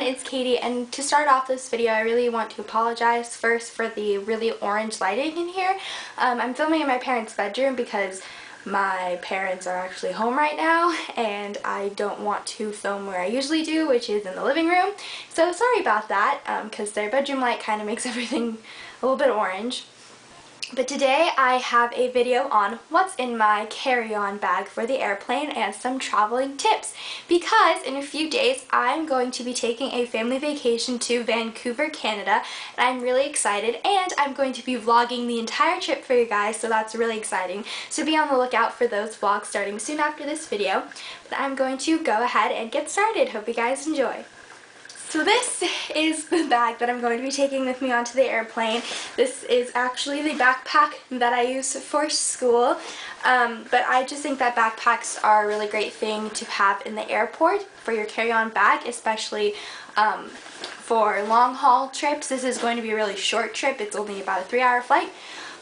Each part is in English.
it's Katie, and to start off this video I really want to apologize first for the really orange lighting in here. I'm filming in my parents' bedroom because my parents are actually home right now and I don't want to film where I usually do, which is in the living room. So sorry about that, because their bedroom light kind of makes everything a little bit orange. But today I have a video on what's in my carry-on bag for the airplane and some traveling tips, because in a few days I'm going to be taking a family vacation to Vancouver, Canada, and I'm really excited, and I'm going to be vlogging the entire trip for you guys, so that's really exciting. So be on the lookout for those vlogs starting soon after this video. But I'm going to go ahead and get started. Hope you guys enjoy. So this is the bag that I'm going to be taking with me onto the airplane. This is actually the backpack that I use for school, but I just think that backpacks are a really great thing to have in the airport for your carry-on bag, especially for long haul trips. This is going to be a really short trip. It's only about a 3-hour flight,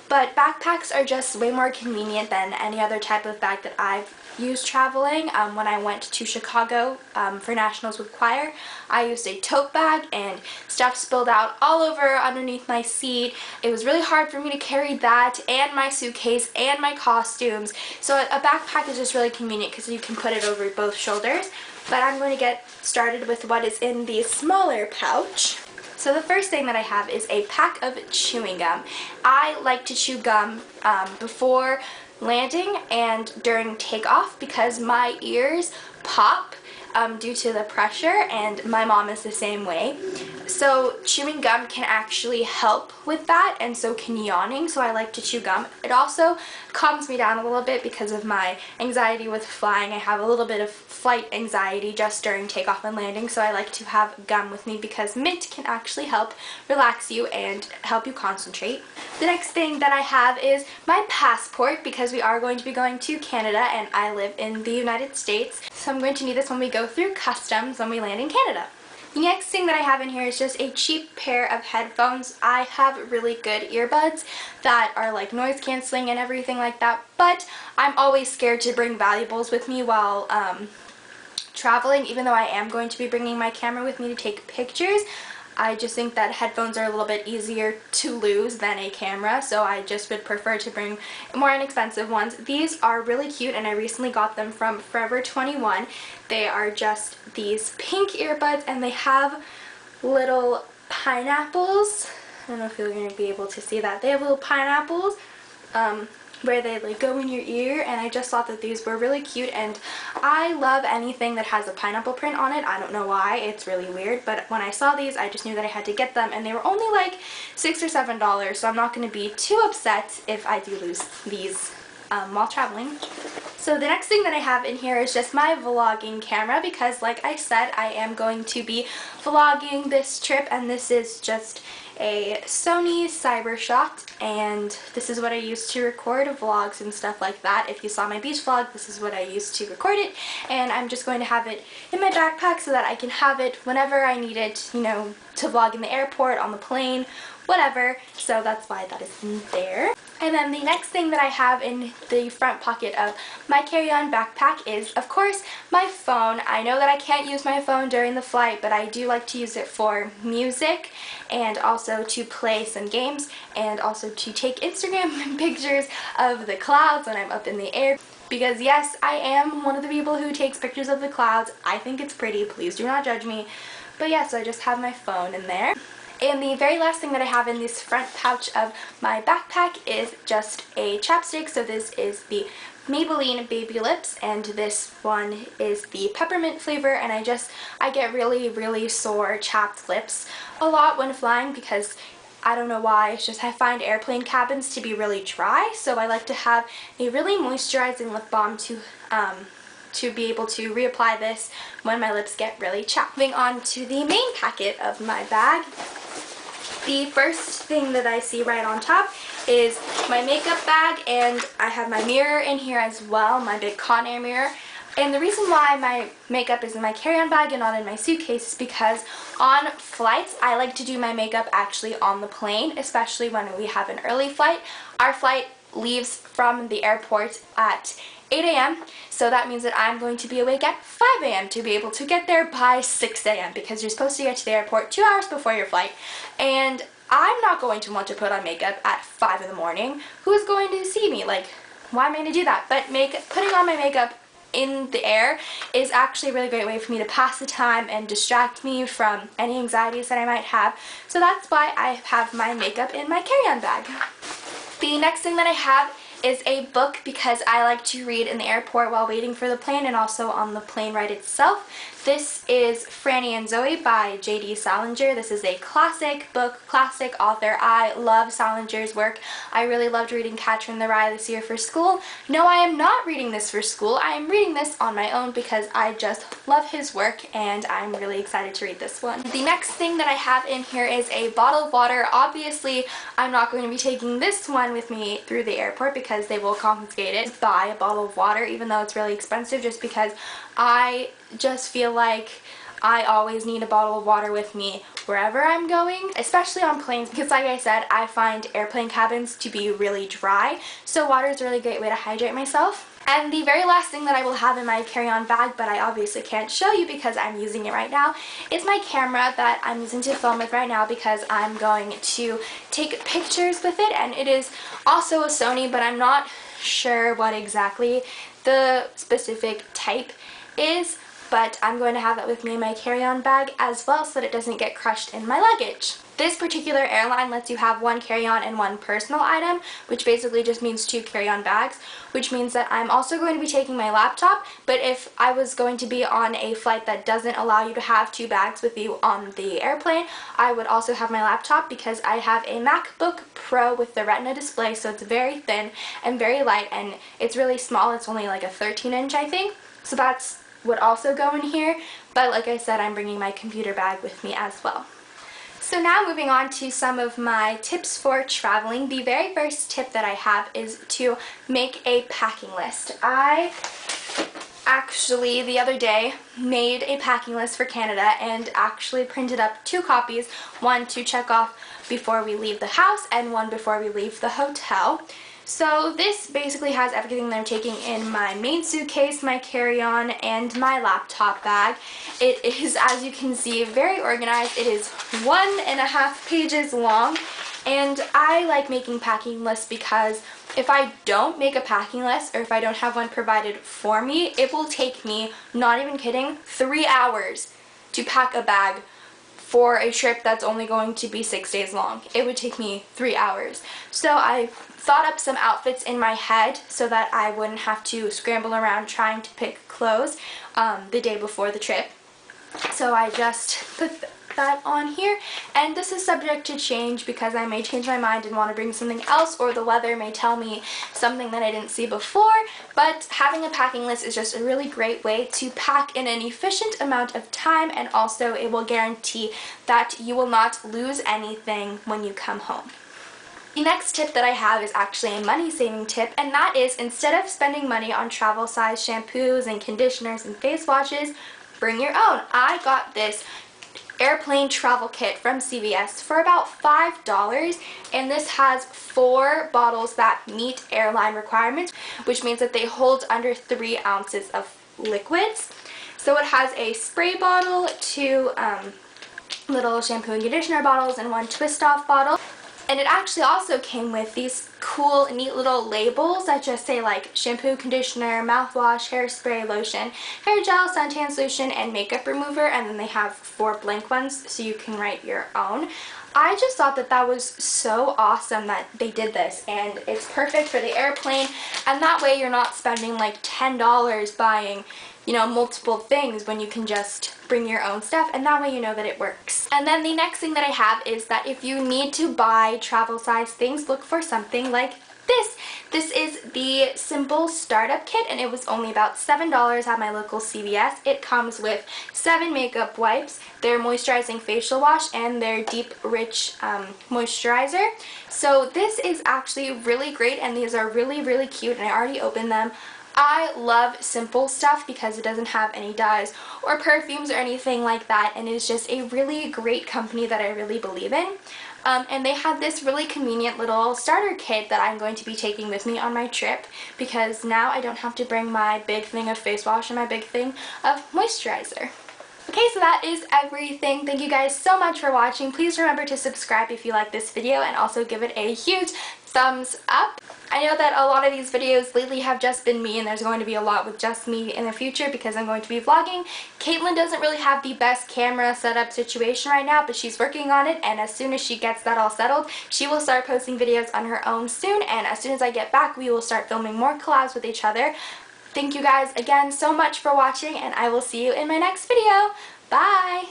but backpacks are just way more convenient than any other type of bag that I've used traveling. When I went to Chicago for nationals with choir, I used a tote bag and stuff spilled out all over underneath my seat. It was really hard for me to carry that and my suitcase and my costumes. So a backpack is just really convenient because you can put it over both shoulders. But I'm going to get started with what is in the smaller pouch. So the first thing that I have is a pack of chewing gum. I like to chew gum before landing and during takeoff because my ears pop due to the pressure, and my mom is the same way. So chewing gum can actually help with that, and so can yawning, so I like to chew gum. It also calms me down a little bit because of my anxiety with flying. I have a little bit of flight anxiety just during takeoff and landing, so I like to have gum with me because mint can actually help relax you and help you concentrate. The next thing that I have is my passport, because we are going to be going to Canada and I live in the United States, so I'm going to need this when we go through customs when we land in Canada. The next thing that I have in here is just a cheap pair of headphones. I have really good earbuds that are like noise canceling and everything like that, but I'm always scared to bring valuables with me while traveling, even though I am going to be bringing my camera with me to take pictures. I just think that headphones are a little bit easier to lose than a camera, so I just would prefer to bring more inexpensive ones. These are really cute and I recently got them from Forever 21. They are just these pink earbuds and they have little pineapples. I don't know if you're going to be able to see that. They have little pineapples where they like go in your ear, and I just thought that these were really cute, and I love anything that has a pineapple print on it. I don't know why, it's really weird, but when I saw these I just knew that I had to get them, and they were only like $6 or $7, so I'm not going to be too upset if I do lose these while traveling. So the next thing that I have in here is just my vlogging camera, because like I said, I am going to be vlogging this trip, and this is just a Sony CyberShot, and this is what I use to record vlogs and stuff like that. If you saw my beach vlog, this is what I used to record it, and I'm just going to have it in my backpack so that I can have it whenever I need it, you know, to vlog in the airport, on the plane, whatever. So that's why that is in there. And then the next thing that I have in the front pocket of my carry-on backpack is, of course, my phone. I know that I can't use my phone during the flight, but I do like to use it for music and also to play some games and also to take Instagram pictures of the clouds when I'm up in the air. Because yes, I am one of the people who takes pictures of the clouds. I think it's pretty. Please do not judge me. But yeah, so I just have my phone in there. And the very last thing that I have in this front pouch of my backpack is just a chapstick. So this is the Maybelline Baby Lips, and this one is the peppermint flavor, and I get really sore chapped lips a lot when flying because I don't know why, it's just I find airplane cabins to be really dry, so I like to have a really moisturizing lip balm to be able to reapply this when my lips get really chapped. Moving on to the main packet of my bag. The first thing that I see right on top is my makeup bag, and I have my mirror in here as well, my big Conair mirror. And the reason why my makeup is in my carry-on bag and not in my suitcase is because on flights, I like to do my makeup actually on the plane, especially when we have an early flight. Our flight leaves from the airport at 8 a.m. So that means that I'm going to be awake at 5 a.m. to be able to get there by 6 a.m. because you're supposed to get to the airport 2 hours before your flight. And I'm not going to want to put on makeup at 5 in the morning. Who's going to see me? Like, why am I going to do that? But putting on my makeup in the air is actually a really great way for me to pass the time and distract me from any anxieties that I might have. So that's why I have my makeup in my carry-on bag. The next thing that I have is a book because I like to read in the airport while waiting for the plane and also on the plane ride itself. This is Franny and Zoe by J.D. Salinger. This is a classic book, classic author. I love Salinger's work. I really loved reading Catcher in the Rye this year for school. No, I am not reading this for school. I am reading this on my own because I just love his work and I'm really excited to read this one. The next thing that I have in here is a bottle of water. Obviously, I'm not going to be taking this one with me through the airport because they will confiscate it. Buy a bottle of water even though it's really expensive just because I just feel like I always need a bottle of water with me wherever I'm going, especially on planes because like I said, I find airplane cabins to be really dry, so water is a really great way to hydrate myself. And the very last thing that I will have in my carry-on bag, but I obviously can't show you because I'm using it right now, is my camera that I'm using to film with right now because I'm going to take pictures with it, and it is also a Sony, but I'm not sure what exactly the specific type is, but I'm going to have that with me in my carry-on bag as well so that it doesn't get crushed in my luggage. This particular airline lets you have one carry-on and one personal item, which basically just means 2 carry-on bags, which means that I'm also going to be taking my laptop, but if I was going to be on a flight that doesn't allow you to have 2 bags with you on the airplane, I would also have my laptop because I have a MacBook Pro with the Retina display, so it's very thin and very light, and it's really small. It's only like a 13-inch, I think, so that's would also go in here, but like I said, I'm bringing my computer bag with me as well. So now moving on to some of my tips for traveling. The very first tip that I have is to make a packing list. I actually the other day made a packing list for Canada and actually printed up 2 copies, one to check off before we leave the house and one before we leave the hotel. So this basically has everything that I'm taking in my main suitcase, my carry-on, and my laptop bag. It is, as you can see, very organized. It is 1.5 pages long, and I like making packing lists because if I don't make a packing list or if I don't have one provided for me, it will take me, not even kidding, 3 hours to pack a bag for a trip that's only going to be 6 days long. It would take me 3 hours. So I thought up some outfits in my head so that I wouldn't have to scramble around trying to pick clothes the day before the trip. So I just put that on here, and this is subject to change because I may change my mind and want to bring something else, or the weather may tell me something that I didn't see before, but having a packing list is just a really great way to pack in an efficient amount of time, and also it will guarantee that you will not lose anything when you come home. The next tip that I have is actually a money-saving tip, and that is instead of spending money on travel-size shampoos and conditioners and face washes, bring your own. I got this airplane travel kit from CVS for about $5, and this has 4 bottles that meet airline requirements, which means that they hold under 3 ounces of liquids. So it has a spray bottle, 2 little shampoo and conditioner bottles, and 1 twist-off bottle. And it actually also came with these cool, neat little labels that just say like shampoo, conditioner, mouthwash, hairspray, lotion, hair gel, suntan solution, and makeup remover, and then they have 4 blank ones so you can write your own. I just thought that that was so awesome that they did this, and it's perfect for the airplane, and that way you're not spending like $10 buying, you know, multiple things when you can just bring your own stuff, and that way you know that it works. And then the next thing that I have is that if you need to buy travel size things, look for something like this. This is the Simple Startup Kit, and it was only about $7 at my local CVS. It comes with 7 makeup wipes, their moisturizing facial wash, and their deep rich moisturizer. So this is actually really great, and these are really, really cute, and I already opened them. I love simple stuff because it doesn't have any dyes or perfumes or anything like that, and it's just a really great company that I really believe in. and they had this really convenient little starter kit that I'm going to be taking with me on my trip, because now I don't have to bring my big thing of face wash and my big thing of moisturizer. Okay, so that is everything. Thank you guys so much for watching. Please remember to subscribe if you like this video, and also give it a huge thumbs up. I know that a lot of these videos lately have just been me, and there's going to be a lot with just me in the future because I'm going to be vlogging. Kaitlin doesn't really have the best camera setup situation right now, but she's working on it, and as soon as she gets that all settled, she will start posting videos on her own soon, and as soon as I get back, we will start filming more collabs with each other. Thank you guys again so much for watching, and I will see you in my next video. Bye!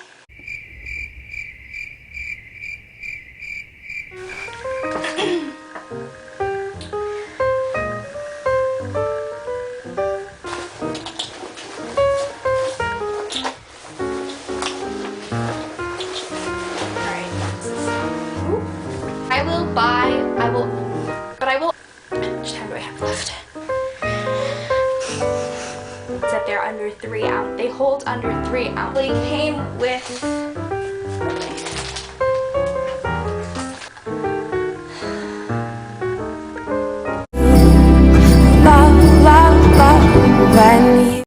How much time do I have left? That they're under 3 ounces. They hold under 3 ounces. They came with